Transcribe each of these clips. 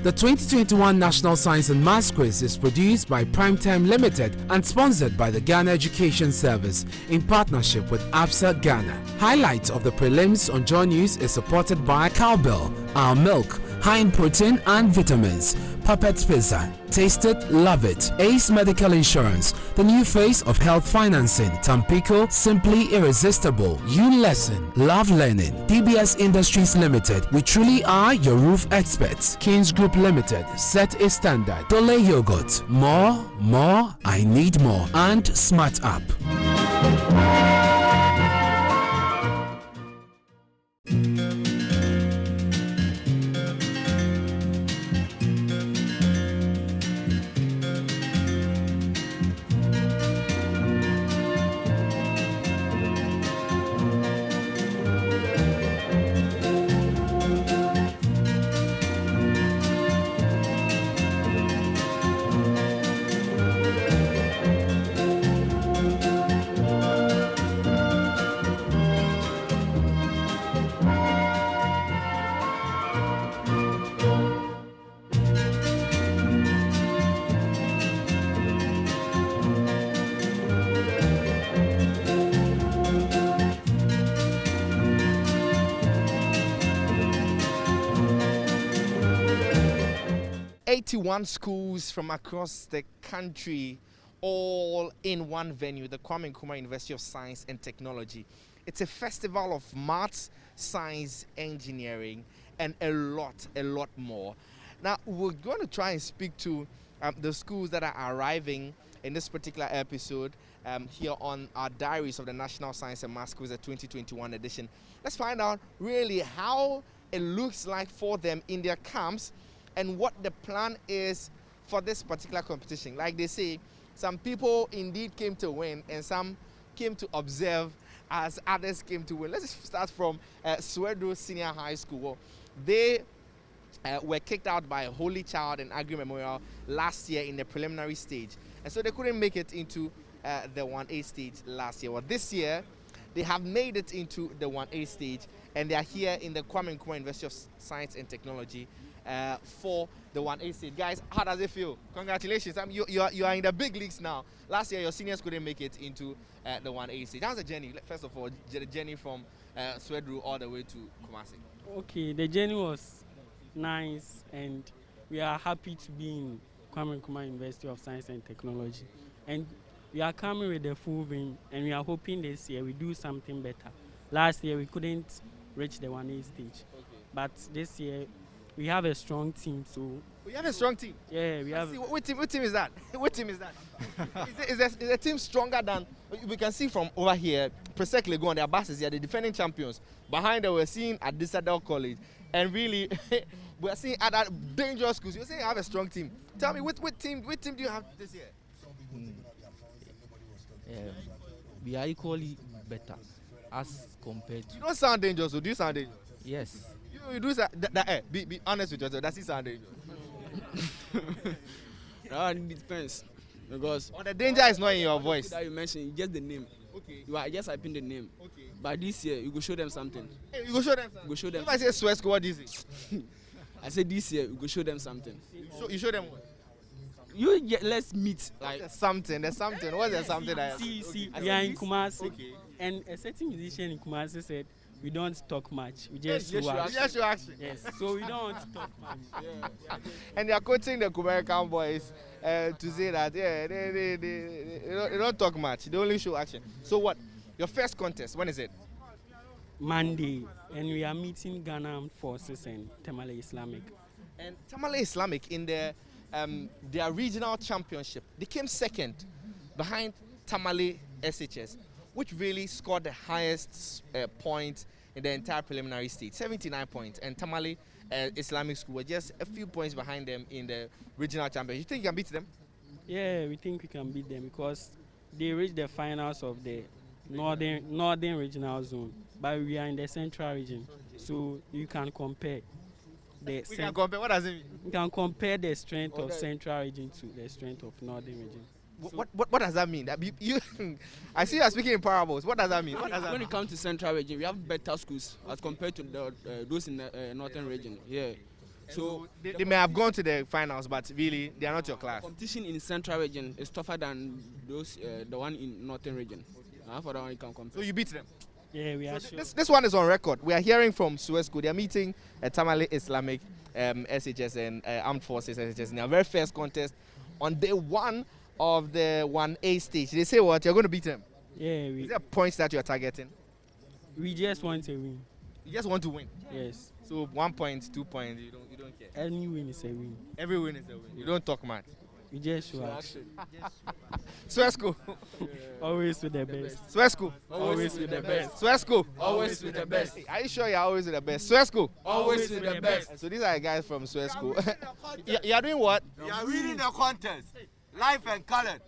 The 2021 National Science and Maths Quiz is produced by Primetime Limited and sponsored by the Ghana Education Service in partnership with ABSA Ghana. Highlights of the prelims on Joy News is supported by Cowbell, Our Milk, high in protein and vitamins. Puppet Pizza, taste it, love it. Ace Medical Insurance, the new face of health financing. Tampico, simply irresistible. You lesson, love learning. DBS Industries Limited, we truly are your roof experts. Kings Group Limited, set a standard. Dole Yogurt, more, I need more. And Smart App. Schools from across the country, all in one venue, the Kwame Nkrumah University of Science and Technology. It's a festival of maths, science, engineering, and a lot more. Now, we're going to try and speak to the schools that are arriving in this particular episode here on our Diaries of the National Science and Maths Quiz, the 2021 edition. Let's find out really how it looks like for them in their camps and what the plan is for this particular competition. Like they say, some people indeed came to win and some came to observe as others came to win. Let's start from Swedru Senior High School. Well, they were kicked out by Holy Child and Agri Memorial last year in the preliminary stage. And so they couldn't make it into the 1A stage last year. Well, this year, they have made it into the 1A stage and they are here in the Kwame Nkrumah University of Science and Technology for the 1A stage. Guys, how does it feel? Congratulations. You are in the big leagues now. Last year, your seniors couldn't make it into the 1A stage. How's the journey? First of all, the journey from Swedru all the way to Kumasi. Okay, the journey was nice and we are happy to be in Kwame Nkrumah University of Science and Technology. And we are coming with the full vim and we are hoping this year we do something better. Last year, we couldn't reach the 1A stage. Okay. But this year, we have a strong team, so... We have a strong team? Yeah, we have... What team is that? What team is that? is the team stronger than... We can see from over here, Presec Lego and their buses here, the defending champions. Behind them, we're seeing at Disadel College. And really, we're seeing other dangerous schools. You're saying you have a strong team. Tell me, what team do you have this year? We are equally better as compared to... You don't sound dangerous, so do you sound dangerous? Yes. You do be honest with yourself. Does it sound dangerous? No, it depends. Because the danger is not in your voice. That you mentioned, just the name. Okay. You are just typing the name. Okay. But this year, you go show them something. Hey, you go show them something. You go show them. If I say Swesco, what do you say? I said this year, you go show them something. You show them what? Let's meet. Like there's something. What's the something? See, we are in Kumasi, and a certain musician in Kumasi said, we don't talk much. We just show action. Yes. So we don't want to talk much. Yeah. And they are coaching the American boys to say that they don't talk much. They only show action. So what? Your first contest, when is it? Monday, and we are meeting Ghana Armed Forces and Tamale Islamic. And Tamale Islamic in their regional championship, they came second behind Tamale SHS, which really scored the highest point in the entire preliminary stage, 79 points. And Tamale Islamic School were just a few points behind them in the regional championship. You think you can beat them? Yeah, we think we can beat them because they reached the finals of the northern regional zone, but we are in the central region, so you can compare. We can compare. What does it mean? You can compare the strength of central region to the strength of northern region. What does that mean? I see you are speaking in parables. What does that mean? When it comes to central region, we have better schools as compared to those in the northern region. Yeah, So They may have gone to the finals, but really they are not your class. competition in Central region is tougher than those the one in Northern region. For that one you can compete. So you beat them. Yeah, we are sure. This one is on record. We are hearing from Suesco. They are meeting Tamale Islamic SHS and Armed Forces SHS in their very first contest on day one of the 1A stage. They say what? You're going to beat them. Yeah, Is there points that you're targeting? we just want to win. You just want to win. Yes. So 1 point, 2 points, you don't care. Any win is a win. Every win is a win. You don't talk much. We just show action. Suesco. Always with the best. Suesco. Always with the best. Suesco. Always with the best. Are you sure you're always with the best? Suesco. Always with the best. So these are the guys from Suesco. You're doing what? You are winning the contest. Life and color.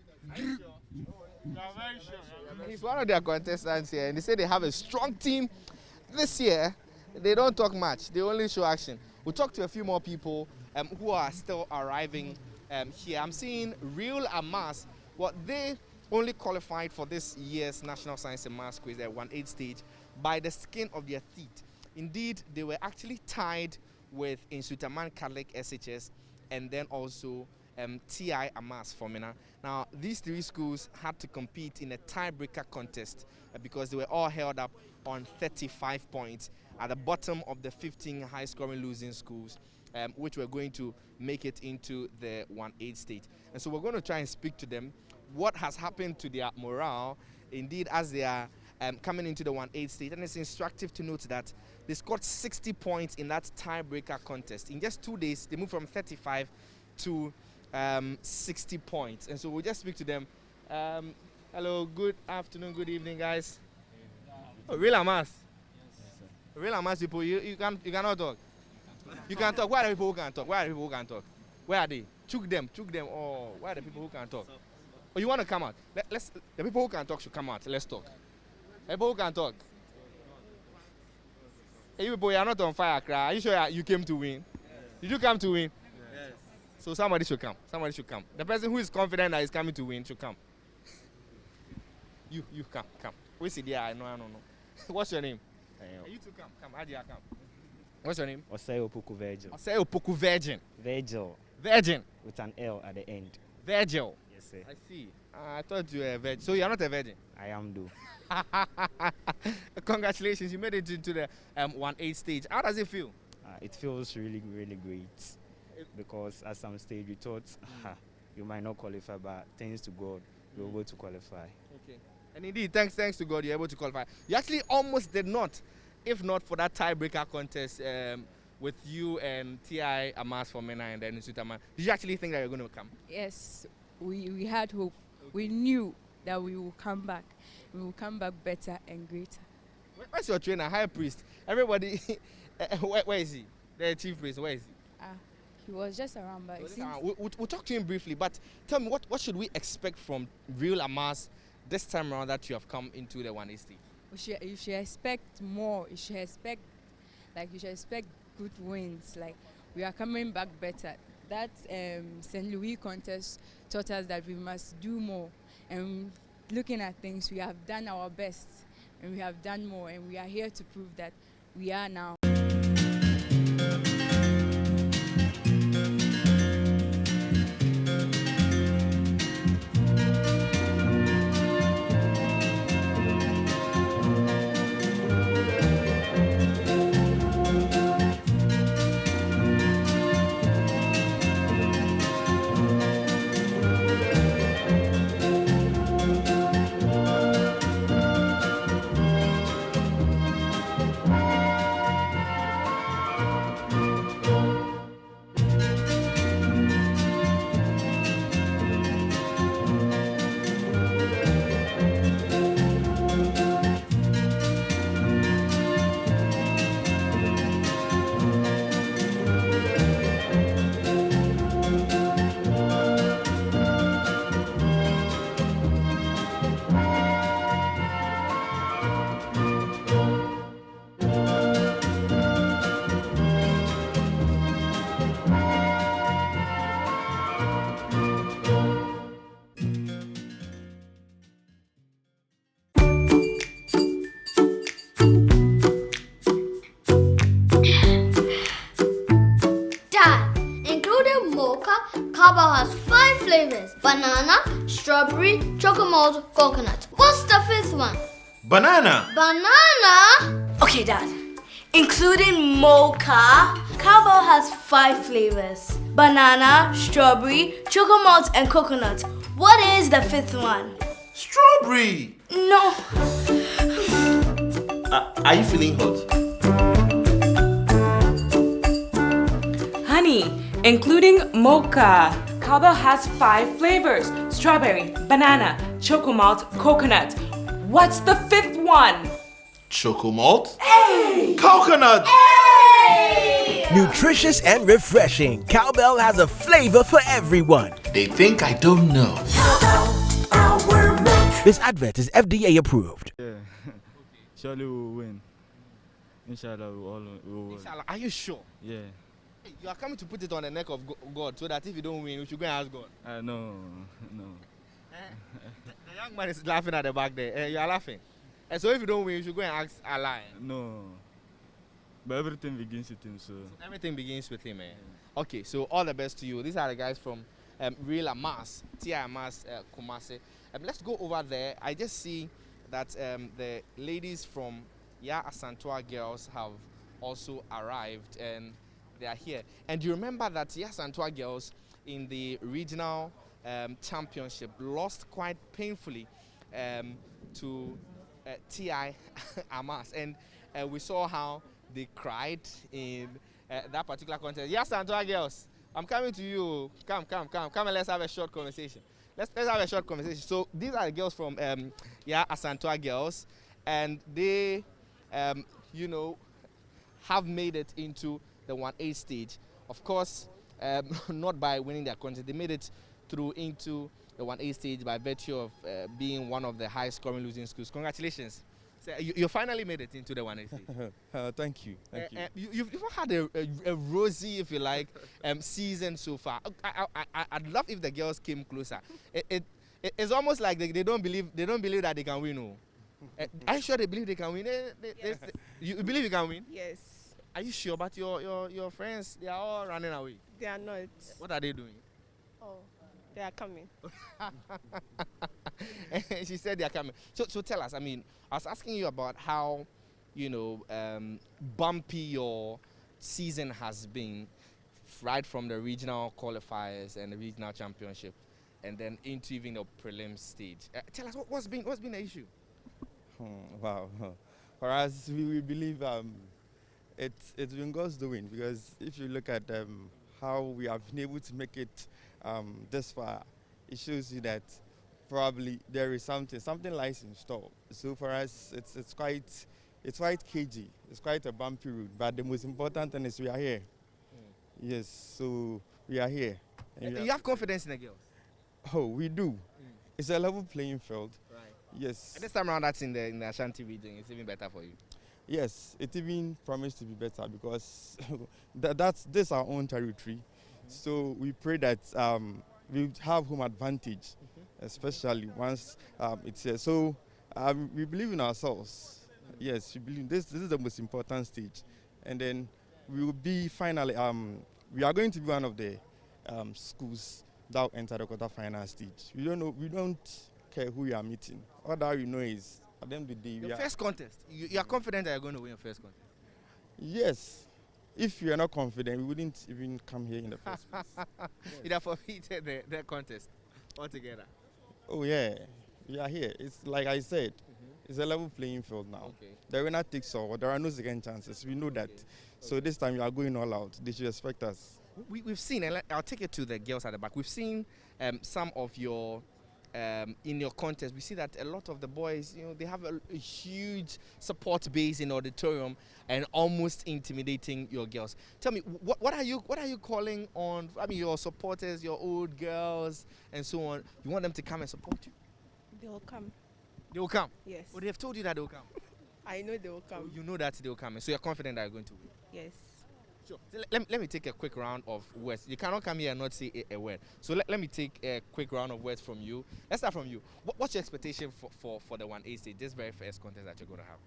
He's one of their contestants here, and they say they have a strong team. This year, they don't talk much. They only show action. We'll talk to a few more people who are still arriving here. I'm seeing Real Amas. Well, they only qualified for this year's National Science and Maths Quiz at 1/8 stage by the skin of their teeth. Indeed, they were actually tied with Insutaman Catholic SHS and then also TI Amas Formina. Now, these three schools had to compete in a tiebreaker contest because they were all held up on 35 points at the bottom of the 15 high-scoring losing schools, which were going to make it into the 1/8 stage. And so we're going to try and speak to them. What has happened to their morale, indeed, as they are coming into the 1/8 stage. And it's instructive to note that they scored 60 points in that tiebreaker contest. In just 2 days, they moved from 35 to 60 points. And so we'll just speak to them. Hello, good afternoon, good evening, guys. Oh, Real Amas. Real Amas people, you cannot talk. You can talk. Where are the people who can talk? Where are the people who can talk? Where are they? Chook them. Oh, where are the people who can talk? Oh, you want to come out? The people who can talk should come out. Let's talk. The people who can talk. Hey, you people, you are not on fire, cry. Are you sure you came to win? Did you come to win? Yes. So somebody should come. Somebody should come. The person who is confident that is coming to win should come. You come. We see there. I know. What's your name? Hey, you two come. Adia, come. What's your name? Osei Opoku Virgil. Osei Opoku Virgin. Virgin. With an L at the end. Virgil. Yes, sir. I see. I thought you were a virgin. So you are not a virgin? I am though. Congratulations, you made it into the 1/8 stage. How does it feel? It feels really, really great. Because at some stage we thought you might not qualify, but thanks to God, we were able to qualify. Okay. And indeed, thanks to God, you're able to qualify. You actually almost did not, if not for that tiebreaker contest with you and TI Amas for Mena and then Sutaman. Did you actually think that you're going to come? Yes, we had hope. We knew that we will come back. We will come back better and greater. Where's your trainer, High Priest? Everybody, where is he? The Chief Priest, where is he? He was just around, but we'll talk to him briefly, but tell me, what should we expect from Real Amas this time around that you have come into the 1/8 stage? You should expect more. You should expect good wins. Like, we are coming back better. That St. Louis contest taught us that we must do more. And looking at things, we have done our best and we have done more, and we are here to prove that we are now. mocha, Carbo has 5 flavors: banana, strawberry, chocolate, coconut. What's the 5th one? Banana. Banana? Okay, Dad. Including mocha, Carbo has 5 flavors: banana, strawberry, chocolate, and coconut. What is the 5th one? Strawberry. No. Are you feeling hot? Honey, including mocha, Carbo has 5 flavors: strawberry, banana, chocolate, coconut. What's the 5th one? Chocomalt. Hey! Coconut. Hey! Nutritious and refreshing, Cowbell has a flavor for everyone. They think I don't know. This advert is FDA approved. Yeah, surely we will win. Inshallah, we all will win. Inshallah, are you sure? Yeah. Hey, you are coming to put it on the neck of God so that if you don't win, we should go and ask God. No. The young man is laughing at the back there. You are laughing. And so if you don't win, you should go and ask Allah. No. But everything begins with him, so everything begins with him, eh? Yeah. Okay, so all the best to you. These are the guys from Real Amas, TI Amas, Kumasi. Let's go over there. I just see that the ladies from Asantua Girls have also arrived and they are here. And you remember that Asantua Girls in the regional championship lost quite painfully to TI Amas. And we saw how they cried in that particular contest. Asantua Girls, I'm coming to you. Come and let's have a short conversation. Let's have a short conversation. So these are the girls from Asantua Girls, and they you know, have made it into the 1A stage. Of course, not by winning their contest. They made it through into the 1A stage by virtue of being one of the highest scoring losing schools. Congratulations. So you finally made it into the 1A stage. Thank you. You've had a rosy, if you like, season so far. I'd love if the girls came closer. It's almost like they don't believe that they can win. Are you sure they believe they can win? You believe you can win? Yes. Are you sure? But your friends, they are all running away. They are not. What are they doing? Oh, they are coming. She said they are coming. So tell us. I mean, I was asking you about how, you know, bumpy your season has been, right from the regional qualifiers and the regional championship, and then into even the prelims stage. Tell us what's been the issue. Wow. For us, we believe it's been God's doing, because if you look at how we have been able to make it this far, it shows you that probably there is something lies in store. So for us, it's quite cagey. It's quite a bumpy road. But the most important thing is we are here. Yes, so we are here. And you have confidence in the girls? Oh, we do. It's a level playing field. Right. Yes. And this time around, that's in the Ashanti region. It's even better for you. Yes, it even promised to be better, because this is our own territory. So we pray that we have home advantage, especially once it's here. So we believe in ourselves. Yes, we believe this is the most important stage. And then we will be finally, we are going to be one of the schools that will enter the quarterfinal stage. We don't care who we are meeting. All that we know is, at the end of the day, your first contest, you are confident that you're going to win your first contest? Yes. If you are not confident, we wouldn't even come here in the first place. You'd have forfeited the contest altogether. Oh yeah, we are here. It's like I said, it's a level playing field now. Okay. The winner takes all. There are no second chances. We know that. So this time you are going all out. They should expect us. We've seen, and I'll take it to the girls at the back. We've seen some of your in your contest. We see that a lot of the boys, you know, they have a huge support base in auditorium and almost intimidating your girls. Tell me, what are you calling on? I mean, your supporters, your old girls, and so on. You want them to come and support you? They will come. They will come? Yes. Well, they have told you that they will come. I know they will come. You know that they will come, so you're confident that you're going to win? Yes. Sure. So let me take a quick round of words. You cannot come here and not say a word. So let me take a quick round of words from you. Let's start from you. What's your expectation for the 1A stage, this very first contest that you're going to have?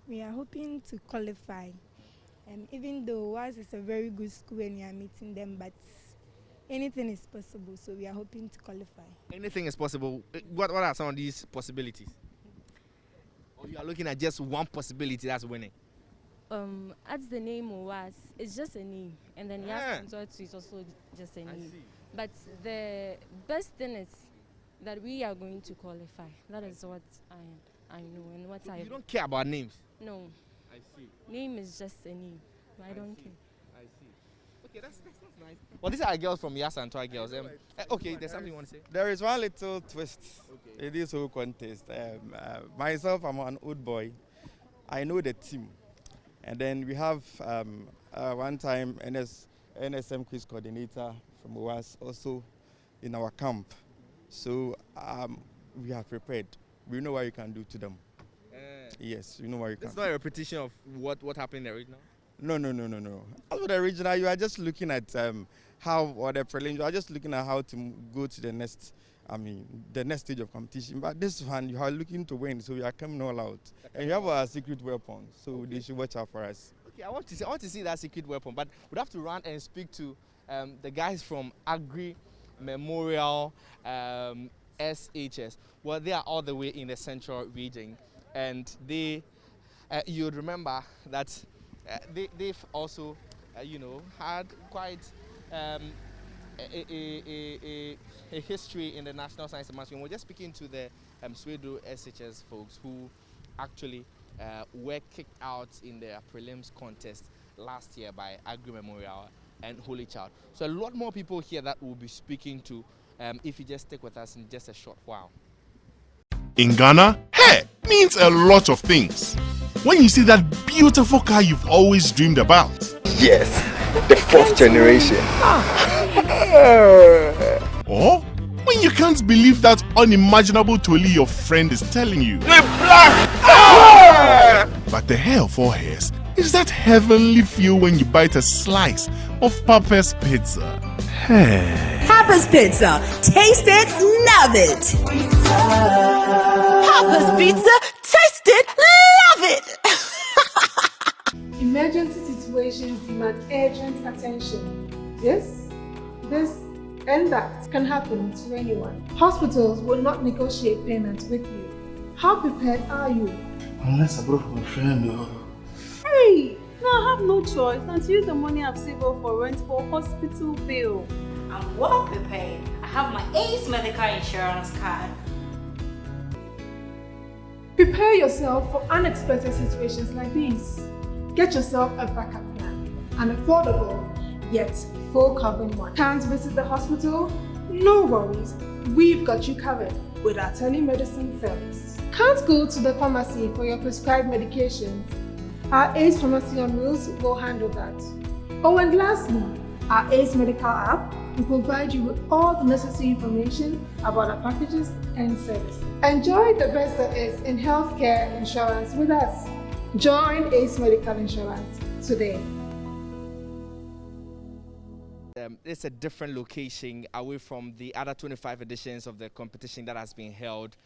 We are hoping to qualify Even though WAS is a very good school and you are meeting them, but anything is possible, so we are hoping to qualify. Anything is possible. What are some of these possibilities? Or you are looking at just one possibility that's winning? As the name was, it's just a name, and then Yas is also just a name. But the best thing is that we are going to qualify. That is what I know and what I. You don't care about names? No. I see. Name is just a name. I don't care. I see. Okay, that's nice. Well, these are girls from Yas and Toy Girls. Okay, there's something you want to say? There is one little twist in this whole contest. Myself, I'm an old boy. I know the team. And then we have one time NSM quiz coordinator from OAS also in our camp. So we are prepared. We know what you can do to them. Yes, we know what you can. It's not a repetition of what happened in the original? No. As for the original, you are just looking at how, or the prelims, you are just looking at how to go to the next, the next stage of competition. But this one, you are looking to win, so you are coming all out. And you have a secret weapon, so they should watch out for us. Okay, I want to see that secret weapon, but we'd have to run and speak to the guys from Agri Memorial SHS. Well, they are all the way in the central region, and they, you would remember that they've also, had quite a history in the National Science and Maths. We're just speaking to the Swedo SHS folks who actually were kicked out in the prelims contest last year by Agri Memorial and Holy Child. So a lot more people here that we'll be speaking to if you just stick with us in just a short while. In Ghana, hair means a lot of things. When you see that beautiful car you've always dreamed about. Yes, the fourth generation. Or when you can't believe that unimaginable toli your friend is telling you. But the hair of all hairs is that heavenly feel when you bite a slice of Papa's Pizza. Papa's Pizza. Taste it, love it. Papa's Pizza. Taste it, love it. Emergency situations demand urgent attention. This, and that can happen to anyone. Hospitals will not negotiate payment with you. How prepared are you? Unless I brought my friend. Hey, no, I have no choice than to use the money I've saved up for rent for hospital bill. I'm well prepared. I have my Ace Medical Insurance card. Prepare yourself for unexpected situations like these. Get yourself a backup plan, an affordable yet full covering one. Can't visit the hospital? No worries, we've got you covered with our telemedicine service. Can't go to the pharmacy for your prescribed medications? Our Ace Pharmacy on Wheels will handle that. Oh, and lastly, our Ace Medical app will provide you with all the necessary information about our packages and services. Enjoy the best there is in healthcare insurance with us. Join Ace Medical Insurance today. It's a different location away from the other 25 editions of the competition that has been held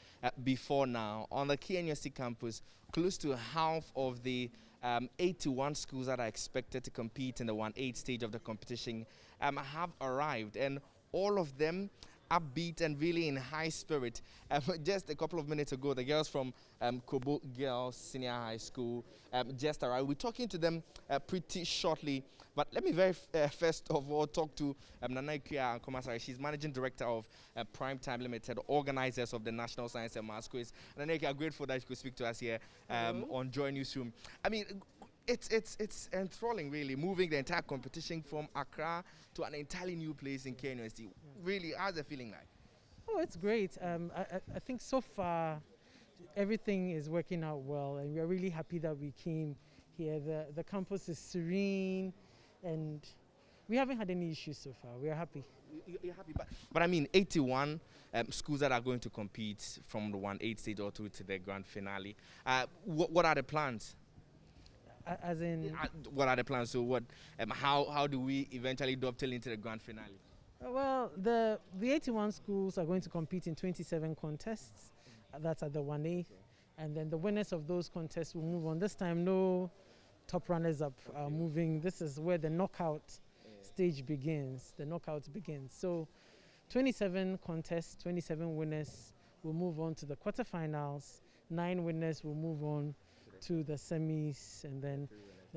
before now. On the KNUST campus, close to half of the 81 schools that are expected to compete in the 1/8 stage of the competition have arrived, and all of them upbeat and really in high spirit. Just a couple of minutes ago, the girls from Kobo Girls Senior High School just arrived. We're talking to them pretty shortly, but let me first of all talk to Nana Ikuya Komasari. She's Managing Director of Prime Time Limited, organizers of the National Science and Maths Quiz. Nana Ikuya, I'm grateful that you could speak to us here on Joy Newsroom. I mean, it's enthralling, really, moving the entire competition from Accra to an entirely new place in KNUST. Really, how's the feeling like? Oh, it's great. I think so far everything is working out well, and we're really happy that we came here. The campus is serene, and we haven't had any issues so far. We're happy. You're happy, but I mean, 81 schools that are going to compete from the 1/8 stage all through to the grand finale. What are the plans? As in, what are the plans? So what? How do we eventually dovetail into the grand finale? Well, the 81 schools are going to compete in 27 contests. That's at the 1/8, and then the winners of those contests will move on. This time, no top runners up are moving. This is where the knockout stage begins. The knockout begins. So 27 contests, 27 winners will move on to the quarterfinals. 9 winners will move on to the semis, and then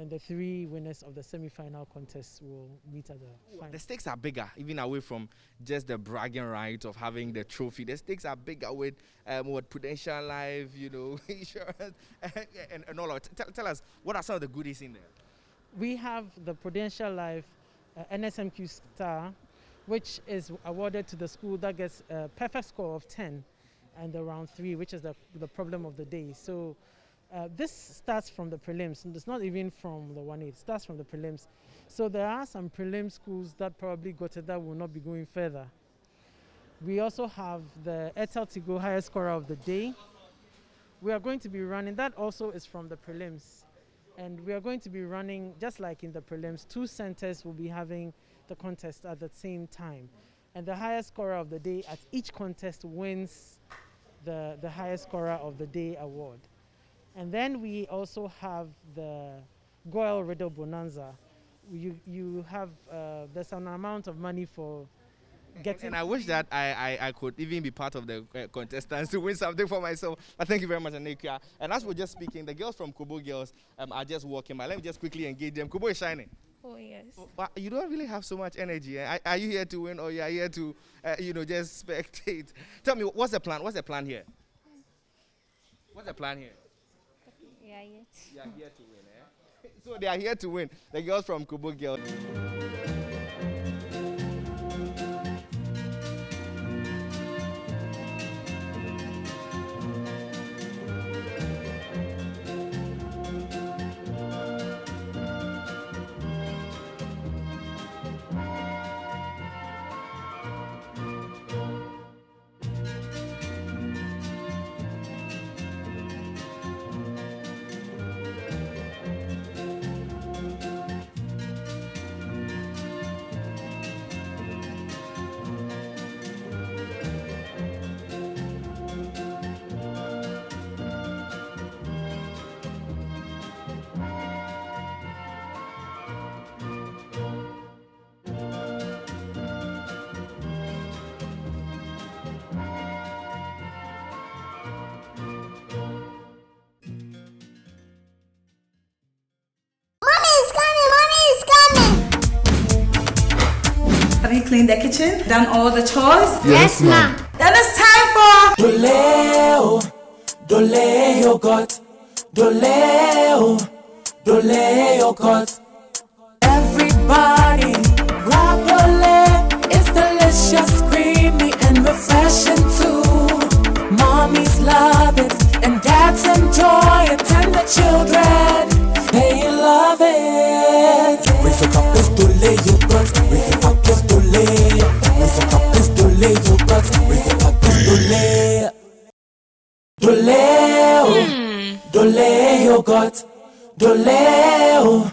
the 3 winners of the semi-final contest will meet at the final. The stakes are bigger, even away from just the bragging right of having the trophy. The stakes are bigger with Prudential Life, insurance, and all of it. Tell us, what are some of the goodies in there? We have the Prudential Life NSMQ Star, which is awarded to the school that gets a perfect score of 10 and the round 3, which is the problem of the day. So this starts from the prelims, and it's not even from the 1A, it starts from the prelims. So there are some prelim schools that probably got it that will not be going further. We also have the Airtel Tigo highest scorer of the day. We are going to be running, that also is from the prelims. And we are going to be running, just like in the prelims, 2 centers will be having the contest at the same time. And the highest scorer of the day at each contest wins the highest scorer of the day award. And then we also have the Goyle Riddle Bonanza. You have, there's an amount of money for getting. And I wish that I could even be part of the contestants to win something for myself. But thank you very much, Anekia. And as we're just speaking, the girls from Kobo Girls are just walking by. Let me just quickly engage them. Kobo is shining. Oh, yes. But you don't really have so much energy. Are you here to win, or you are here to, just spectate? Tell me, what's the plan? What's the plan here? What's the plan here? Yeah, yes. You are here to win, eh? So they are here to win. The girls from Kobo Girls. Have you cleaned the kitchen? Done all the chores? Yes, ma'am. Then it's time for Doleo, Doleo yogurt, Doleo, Doleo yogurt. Everybody, grab Doleo. It's delicious, creamy, and refreshing too. Mommies love it, and dads enjoy it, and the children, they love it. Raise a cup, it's Doleo yogurt. Raise a cup, it's Doleo. Raise a cup, it's Doleo yogurt. Raise a cup, it's Doleo. Doleo, Doleo yogurt, Doleo.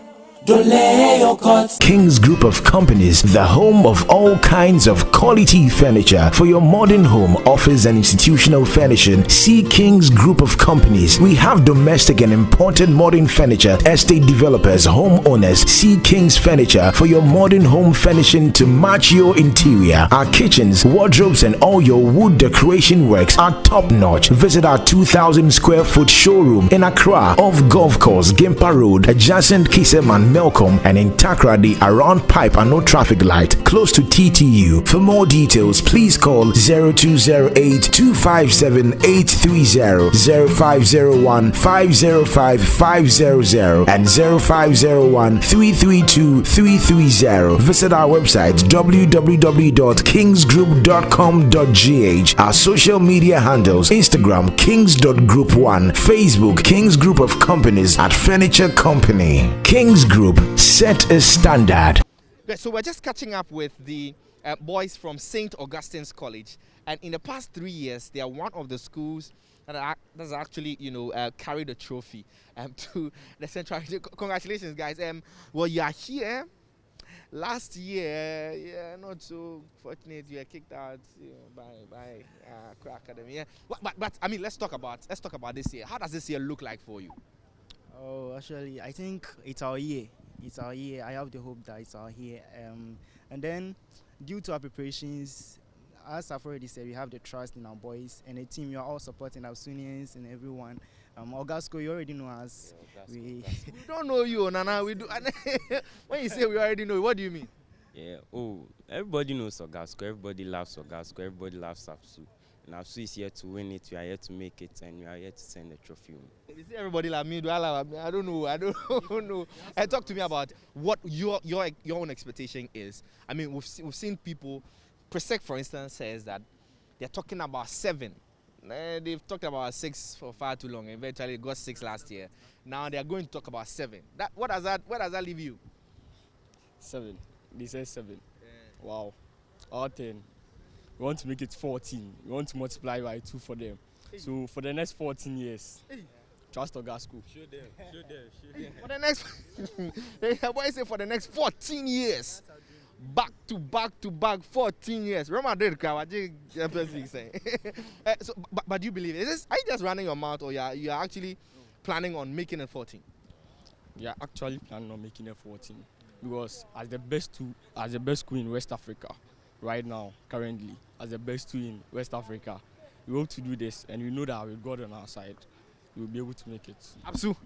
King's Group of Companies, the home of all kinds of quality furniture for your modern home, office and institutional furnishing. See King's Group of Companies. We have domestic and imported modern furniture. Estate developers, homeowners, see King's Furniture for your modern home furnishing to match your interior. Our kitchens, wardrobes and all your wood decoration works are top notch. Visit our 2,000 square foot showroom in Accra off Golf Course, Gimpa Road, adjacent Kiseman Melcom, and in Takrady around Pipe and No Traffic Light close to TTU. For more details, please call 0208 257 830, 0501 505 500 and 0501 332 330. Visit our website www.kingsgroup.com.gh. Our social media handles: Instagram kings.group1, Facebook Kings Group of Companies at Furniture Company. Kings Group, set a standard. Okay, so we're just catching up with the boys from St. Augustine's College, and in the past 3 years, they are one of the schools that has actually, carried a trophy to the Central. Congratulations, guys. Well, you are here. Last year, not so fortunate. You were kicked out by Accra Academy. Yeah. But I mean, let's talk about this year. How does this year look like for you? Oh, actually, I think it's our year. It's our year. I have the hope that it's our year. And then, due to our preparations, as I've already said, we have the trust in our boys and the team. You are all supporting our Sunians and everyone. Augasco, you already know us. Yeah, we don't know you, Nana. We do. When you say we already know, what do you mean? Yeah. Oh, everybody knows Augasco. Everybody loves Augasco. Everybody loves Apsu. And Apsu is here to win it. We are here to make it, and we are here to send the trophy home. You see, everybody like me. Do I love me? I don't know. I don't know. Talk to me about what your own expectation is. I mean, we've seen people. Presec, for instance, says that they're talking about 7. They've talked about 6 for far too long. Eventually, it got 6 last year. Now they are going to talk about 7. Where does that leave you? 7. They say 7. Yeah. Wow. All 10. We want to make it 14. We want to multiply by 2 for them. Hey. So for the next 14 years, trust Augasco. Show them. For the next, what I say for the next 14 years. Back to back 14 years. Remember so, but do you believe it? Are you just running your mouth, or you are actually planning on making it 14? We are actually planning on making it 14 because as the best school in West Africa right now, currently, as the best school in West Africa, we hope to do this, and we know that with God on our side, we will be able to make it. Apsu.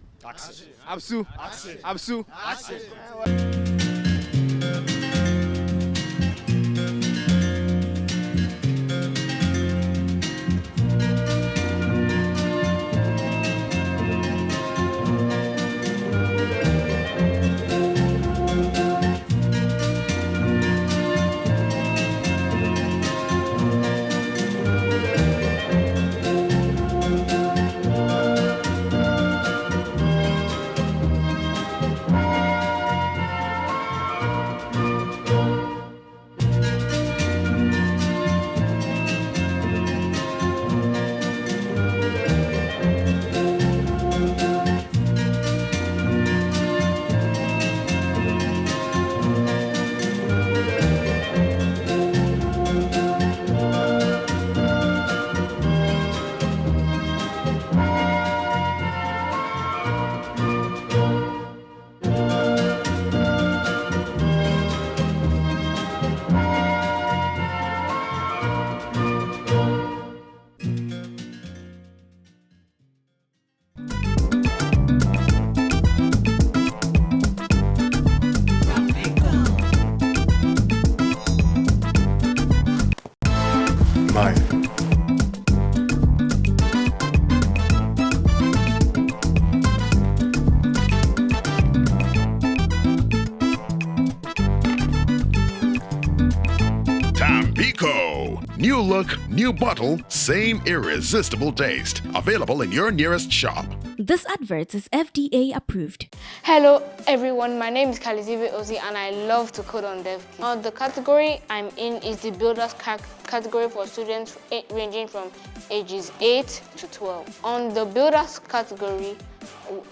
New look, new bottle, same irresistible taste. Available in your nearest shop. This advert is FDA approved. Hello everyone, my name is Kalizibe Ozi and I love to code on DevKit. The category I'm in is the Builders category for students ranging from ages 8 to 12. On the Builders category,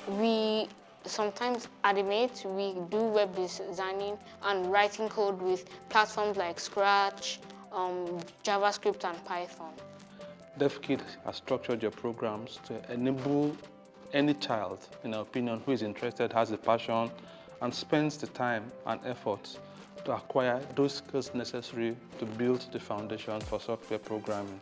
we sometimes animate, we do web designing and writing code with platforms like Scratch, JavaScript and Python. DevKit has structured your programs to enable any child, in our opinion, who is interested, has the passion, and spends the time and effort to acquire those skills necessary to build the foundation for software programming.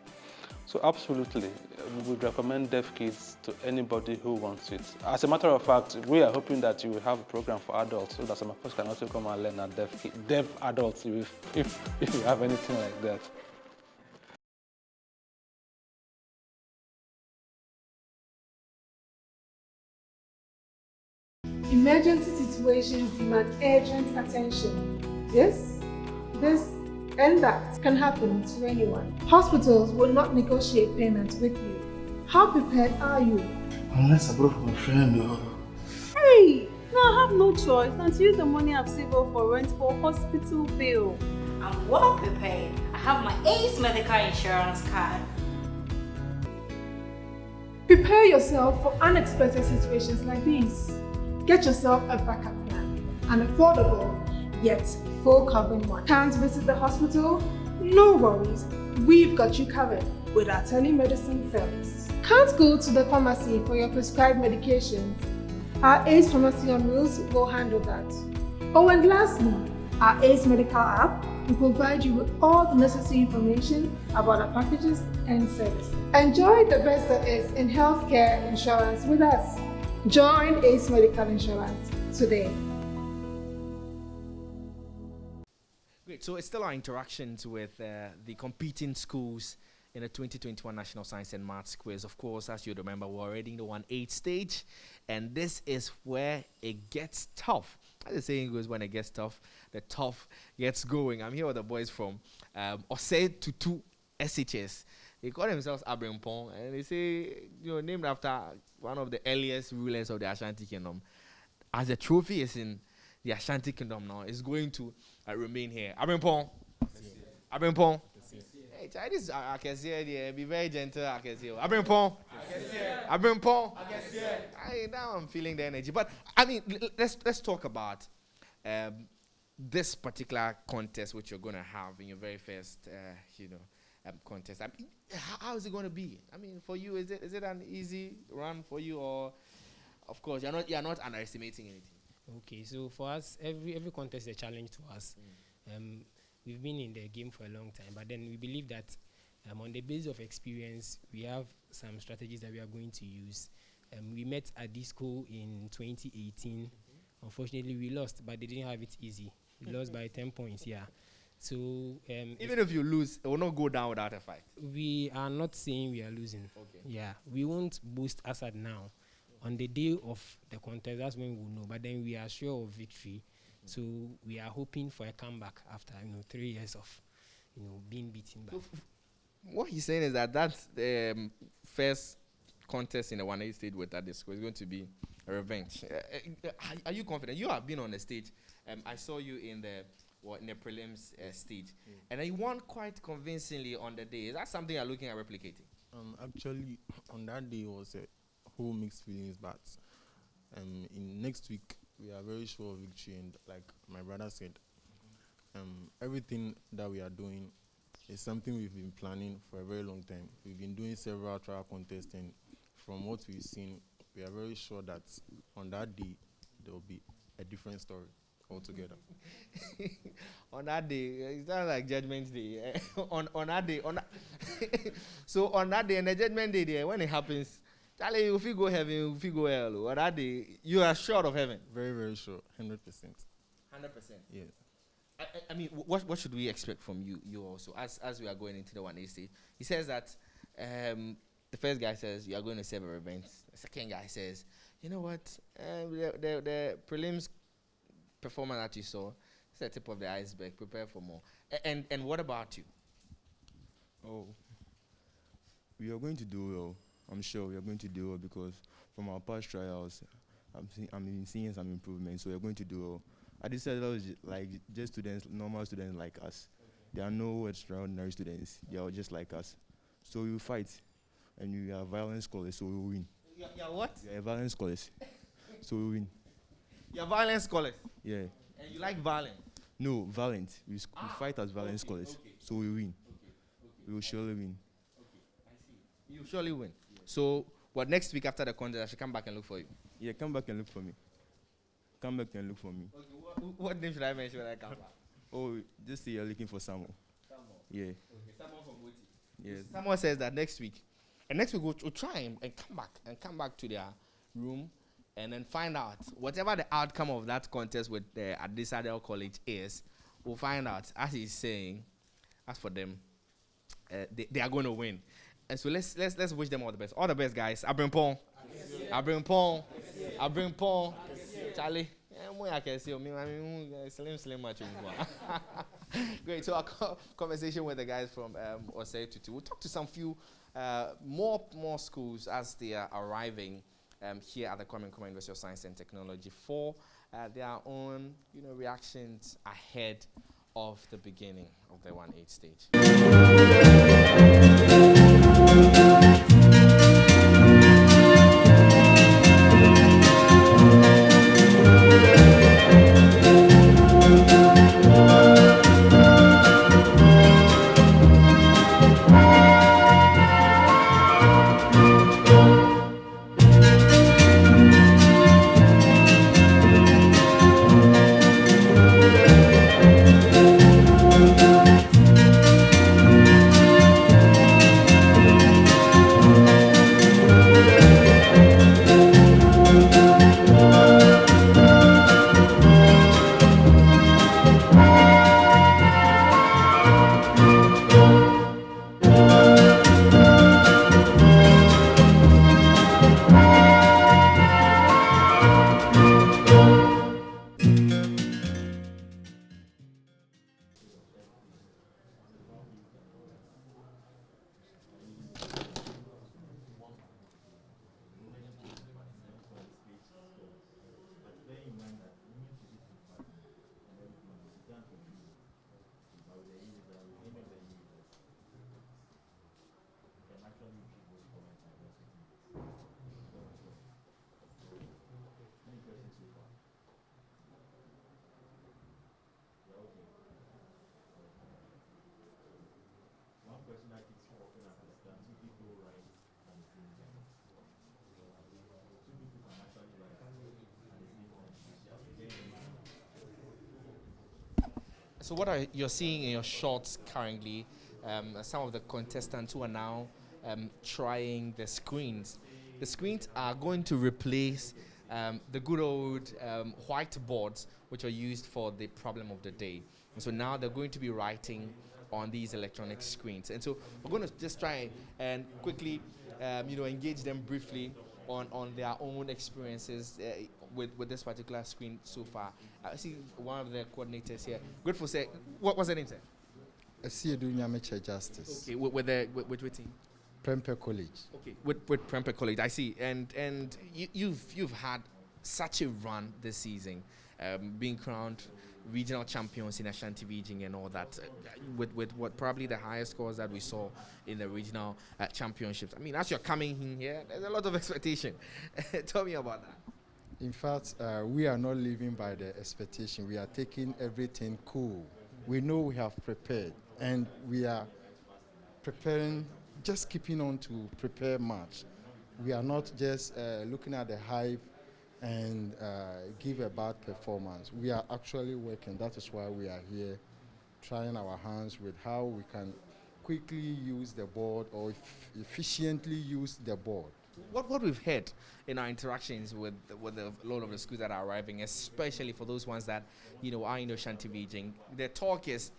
So absolutely, we would recommend DevKit to anybody who wants it. As a matter of fact, we are hoping that you will have a program for adults so that some of us can also come and learn at DevKit, Dev Adults, if you have anything like that. Emergency situations demand urgent attention. This, and that can happen to anyone. Hospitals will not negotiate payments with you. How prepared are you? Unless I broke my friend. Hey, now I have no choice than to use the money I've saved up for rent for hospital bill. I'm well prepared. I have my Ace medical insurance card. Prepare yourself for unexpected situations like these. Get yourself a backup plan, an affordable yet full covering one. Can't visit the hospital? No worries, we've got you covered with our telemedicine service. Can't go to the pharmacy for your prescribed medications? Our ACE Pharmacy on Wheels will handle that. Oh, and lastly, our ACE Medical app will provide you with all the necessary information about our packages and services. Enjoy the best there is in healthcare insurance with us. Join ACE Medical Insurance today. Great. So it's still our interactions with the competing schools in the 2021 National Science and Maths Quiz. Of course, as you remember, we're already in the 1-8 stage, and this is where it gets tough. As the saying goes, when it gets tough, the tough gets going. I'm here with the boys from Osei Tutu SHS. They call themselves Abrempong, and they say, named after one of the earliest rulers of the Ashanti Kingdom. As the trophy is in the Ashanti Kingdom now, it's going to remain here. Abrempong. Abrempong. Hey, Chinese, I can see it. Be very gentle. I can see it. Abrempong. Abrempong. Now I'm feeling the energy. But I mean, let's talk about this particular contest which you're going to have in your very first, contest. I mean, how is it going to be? I mean, for you, is it an easy run for you, or, of course, you're not underestimating anything? Okay, so for us, every contest is a challenge to us. We've been in the game for a long time, but then we believe that on the basis of experience, we have some strategies that we are going to use. We met at this school in 2018. Unfortunately, we lost, but they didn't have it easy. We lost by 10 points, yeah. So even if you lose, it will not go down without a fight. We are not saying we are losing. Okay. Yeah, we won't boost Assad now. On the day of the contest, that's when we'll know. But then we are sure of victory. So we are hoping for a comeback after 3 years of being beaten back. What he's saying is that that's the first contest in the 1-8 stage with that school is going to be a revenge. Are you confident? You have been on the stage. I saw you in the prelims stage, and you won quite convincingly on the day. Is that something you're looking at replicating? Actually, on that day was a whole mixed feelings, but in next week we are very sure of victory, and like my brother said, everything that we are doing is something we've been planning for a very long time. We've been doing several trial contests, and from what we've seen, we are very sure that on that day there will be a different story altogether. On that day, it sounds like Judgment Day. on that day, so on that day, and the Judgment Day there, when it happens, Charlie, if you go heaven, if you go hell, on that day, you are sure of heaven. Very, very sure, 100%. 100%. Yeah. I mean, what should we expect from you also as we are going into the 1-8 stage? He says that the first guy says you are going to serve a revenge. The second guy says, you know what, the prelims performance that you saw, it's the tip of the iceberg. Prepare for more. And what about you? Oh, we are going to do well. I'm sure we are going to do well because from our past trials, I'm seeing some improvements. So we are going to do well. I decided that was like just students, normal students like us. There are no extraordinary students. They are just like us. So we will fight, and we are violent scholars, so we will win. You're what? We are violent scholars, so we will win. You're violent scholars? Yeah. And you like violence? No, violent. We fight as violent scholars, so we win. We will surely win. I see. You surely win. Yeah. So, what, next week after the contest, I should come back and look for you? Yeah, come back and look for me. Come back and look for me. Okay, what name should I mention when I come back? Oh, just say you're looking for Samuel. Samuel? Yeah. Okay, Samuel from Woti. Yes. Samuel says that next week, and next week we'll try and come back to their room and then find out whatever the outcome of that contest with at this other college is. We'll find out. As he's saying, as for them, they are going to win. And so let's wish them all the best. All the best, guys. Abrempong. Abrempong. Abrempong. Charlie. I can see slim much. Great. So our conversation with the guys from Osei Tutu. We'll talk to some few more schools as they are arriving here at the Kwame Nkrumah University of Science and Technology for their own reactions ahead of the beginning of the 1-8 stage. So what are you're seeing in your shots currently? Some of the contestants who are now trying the screens. The screens are going to replace the good old whiteboards which are used for the problem of the day. And so now they're going to be writing on these electronic screens. And so we're going to just try and quickly engage them briefly on their own experiences with this particular screen so far. I see one of the coordinators here. Grateful say, what was the name, sir? Asiedu Nyameche Justice. Okay, with team? Prempeh College. Okay, with Prempeh College, I see. And you've had such a run this season, being crowned regional champions in Ashanti region and all that, with what probably the highest scores that we saw in the regional championships. I mean, as you're coming in here, there's a lot of expectation. Tell me about that. In fact, we are not living by the expectation. We are taking everything cool. We know we have prepared, and we are preparing, just keeping on to prepare much. We are not just looking at the hype and give a bad performance. We are actually working. That is why we are here, trying our hands with how we can quickly use the board or efficiently use the board. What we've heard in our interactions with a lot of the schools that are arriving, especially for those ones that are in the Ashanti region, the talk is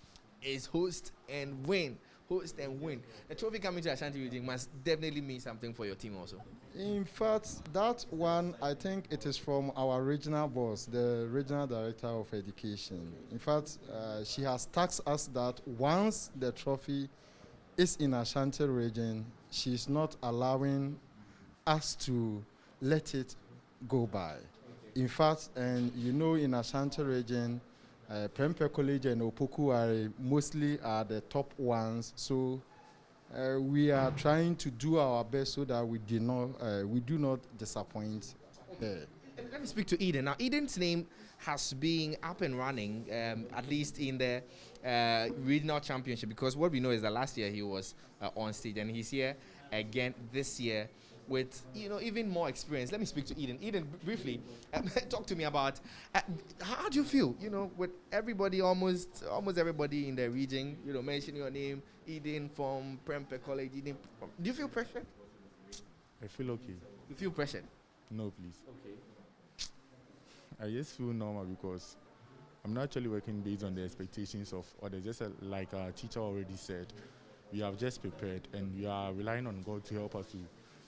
host and win. Host and win. The trophy coming to Ashanti region must definitely mean something for your team also. In fact, that one, I think it is from our regional boss, the regional director of education. In fact, she has tasked us that once the trophy is in Ashanti region, she's not allowing us to let it go by. In fact, and in Ashanti region, Prempeh College and Opoku mostly are the top ones. So we are trying to do our best so that we do not disappoint her. Let me speak to Eden. Now, Eden's name has been up and running, at least in the regional championship, because what we know is that last year he was on stage, and he's here again this year with even more experience. Let me speak to Eden. Eden, briefly, talk to me about how do you feel? With everybody, almost everybody in the region, mention your name, Eden from Prempeh College. Eden, do you feel pressured? I feel okay. You feel pressured? No, please. Okay. I just feel normal because I'm not actually working based on the expectations of others. Just like our teacher already said, we have just prepared and we are relying on God to help us to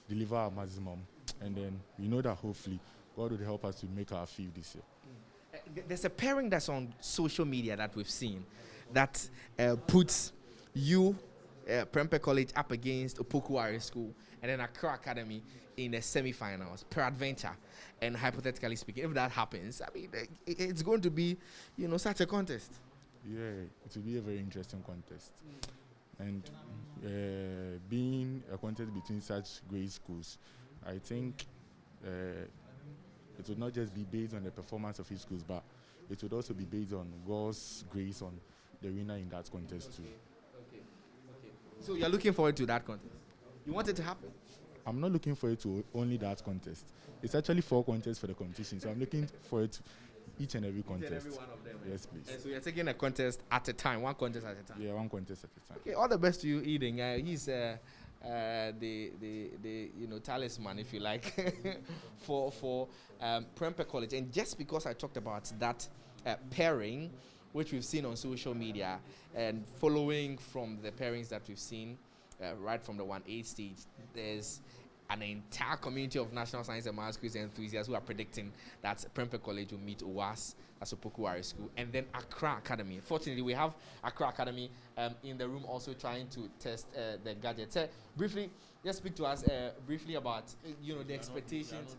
deliver our maximum. And then we know that hopefully God will help us to make our field this year. There's a pairing that's on social media that we've seen that puts you, Prempeh College, up against Opoku School and then Accra Academy in the semi-finals, peradventure. And hypothetically speaking, if that happens, I mean, it's going to be, such a contest. Yeah, it will be a very interesting contest. And being a contest between such great schools, I think it would not just be based on the performance of each schools, but it would also be based on God's grace on the winner in that contest too. Okay. So you're looking forward to that contest? You want it to happen? I'm not looking forward to only that contest. It's actually 4 contests for the competition, so I'm looking forward to each and every contest. Every one of them. Yes, please. And so you're taking a contest at a time, one contest at a time. Yeah, one contest at a time. Okay, all the best to you, Eden. He's the talisman, if you like, for Prempeh College. And just because I talked about that pairing, which we've seen on social media, and following from the pairings that we've seen right from the 1A stage, there's an entire community of national science and maths quiz enthusiasts who are predicting that Prempeh College will meet UWAS, that's Opoku School, and then Accra Academy. Fortunately, we have Accra Academy in the room also trying to test the gadgets. Briefly, just speak to us briefly about the expectations,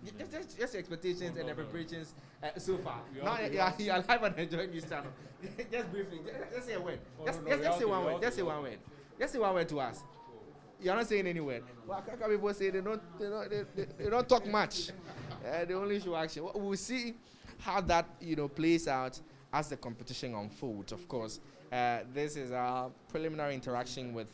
just the expectations and the preparations so far. Now you're live and enjoying this channel. Just briefly, just say a word. Just say one word. Just say one word. Just say one word to us. You're not saying any word. Well, people say they don't talk much. They only show action. We'll see how that plays out as the competition unfolds. Of course, this is our preliminary interaction with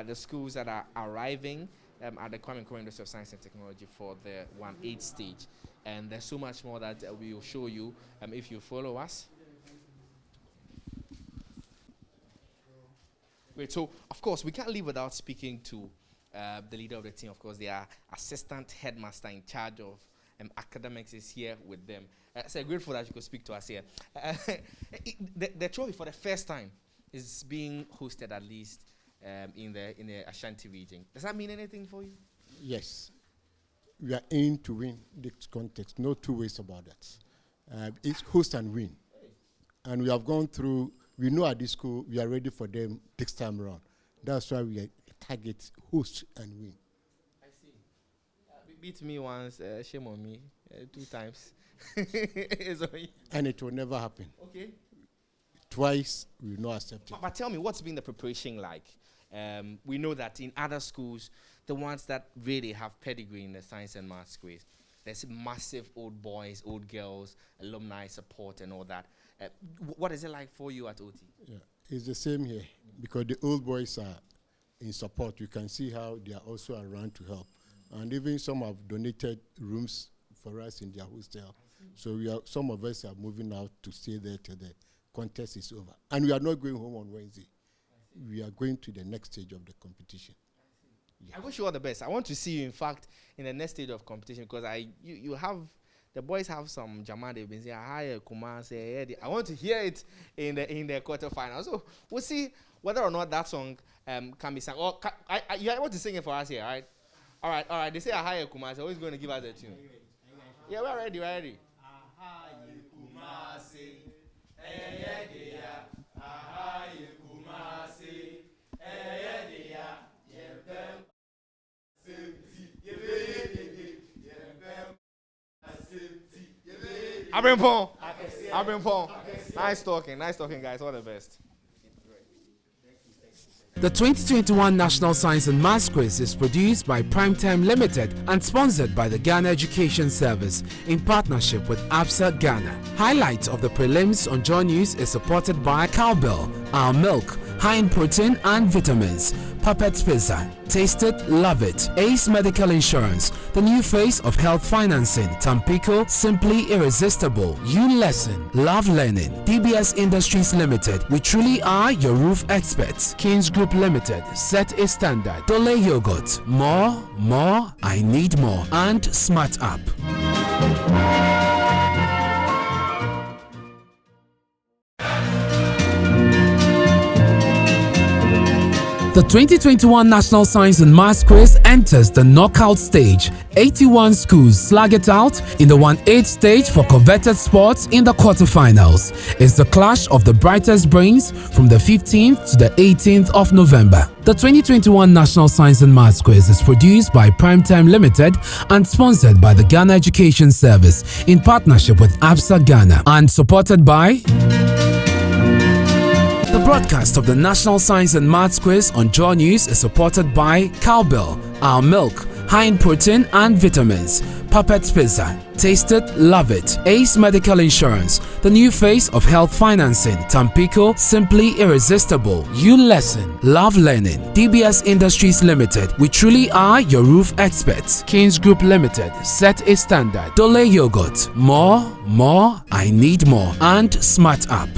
the schools that are arriving at the Kwame Nkrumah University of Science and Technology for the 1-8 stage. And there's so much more that we will show you if you follow us. Great. So, of course, we can't leave without speaking to the leader of the team. Of course, their assistant headmaster in charge of academics is here with them. So grateful that you could speak to us here. The trophy for the first time is being hosted at least in the Ashanti region. Does that mean anything for you? Yes. We are aiming to win this contest. No two ways about that. It's host and win. And we have gone through, we know at this school we are ready for them this time around. That's why we target host and win. I see. Beat me once, shame on me. 2 times. And it will never happen. Okay. Twice, we will not accept it. But tell me, what's been the preparation like? We know that in other schools, the ones that really have pedigree in the science and math space, there's massive old boys, old girls, alumni support and all that. What is it like for you at OT? Yeah, it's the same here because the old boys are in support. You can see how they are also around to help. And even some have donated rooms for us in their hostel. So some of us are moving out to stay there till the contest is over. And we are not going home on Wednesday. We are going to the next stage of the competition. I wish you all the best. I want to see you, in fact, in the next stage of competition because you have, the boys have some Jama they've been saying, hi, Kumasi. I want to hear it in the quarterfinals. So we'll see whether or not that song can be sung. Or you're able to sing it for us here, right? All right. They say hi, Kumasi. Who's going to give us the tune? Yeah, we're ready. Abrimpong. Nice talking, guys. All the best. The 2021 National Science and Maths Quiz is produced by Primetime Limited and sponsored by the Ghana Education Service in partnership with ABSA Ghana. Highlight of the prelims on Joy News is supported by Cowbell, Our Milk, high in protein and vitamins, Puppet's Pizza, taste it, love it, Ace Medical Insurance, the new face of health financing, Tampico, simply irresistible, You Lesson, Love Learning, DBS Industries Limited, we truly are your roof experts, Kings Group Limited, set a standard, Dole Yogurt, more, I need more, and Smart App. The 2021 National Science and Maths Quiz enters the knockout stage. 81 schools slug it out in the 1-8 stage for coveted spots in the quarterfinals. It's the clash of the brightest brains from the 15th to the 18th of November. The 2021 National Science and Maths Quiz is produced by Primetime Limited and sponsored by the Ghana Education Service in partnership with ABSA Ghana and supported by... The broadcast of the National Science and Maths Quiz on Joy News is supported by Cowbell, Our Milk, high in protein and vitamins, Puppet's Pizza, taste it, love it, Ace Medical Insurance, the new face of health financing, Tampico, simply irresistible, You Lesson, Love Learning, DBS Industries Limited, we truly are your roof experts, Kings Group Limited, set a standard, Dole Yogurt, more, I need more, and Smart App.